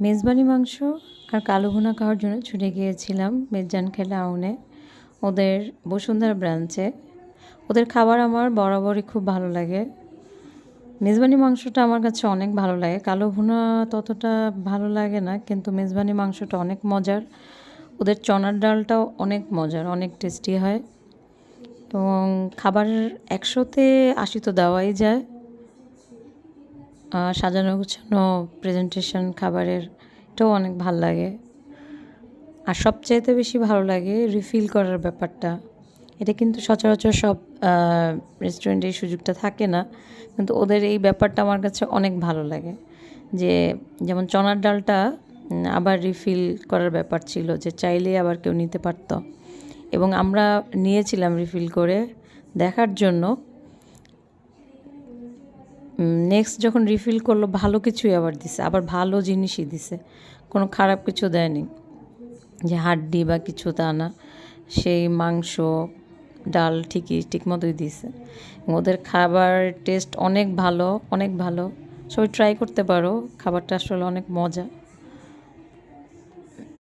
মেজবানি মাংস আর কালো ভুনা খাওয়ার জন্য ছুটে গিয়েছিলাম মেজান খেলা আউনে ওদের বসুন্ধরা ব্রাঞ্চে। ওদের খাবার আমার বরাবরই খুব ভালো লাগে। মেজবানি মাংসটা আমার কাছে অনেক ভালো লাগে, কালো ভুনা ততটা ভালো লাগে না, কিন্তু মেজবানি মাংসটা অনেক মজার। ওদের চনার ডালটাও অনেক মজার, অনেক টেস্টি হয় এবং খাবার ১০০-তে ৮০ তো দেওয়াই যায়। সাজানো গুছানো প্রেজেন্টেশন খাবারের এটাও অনেক ভাল লাগে। আর সবচাইতে বেশি ভালো লাগে রিফিল করার ব্যাপারটা। এটা কিন্তু সচরাচর সব রেস্টুরেন্টে এই সুযোগটা থাকে না, কিন্তু ওদের এই ব্যাপারটা আমার কাছে অনেক ভালো লাগে। যে যেমন চনার ডালটা আবার রিফিল করার ব্যাপার ছিল, যে চাইলেই আবার কেউ নিতে পারত এবং আমরা নিয়েছিলাম রিফিল করে দেখার জন্য। নেক্সট যখন রিফিল করলো ভালো কিছুই আবার দিছে, আবার ভালো জিনিসই দিছে, কোনো খারাপ কিছু দেয়নি যে হাড্ডি বা কিছু, তা না। সেই মাংস ডাল ঠিক মতোই দিছে। ওদের খাবার টেস্ট অনেক ভালো, অনেক ভালো। সবাই ট্রাই করতে পারো, খাবারটা আসলে অনেক মজা।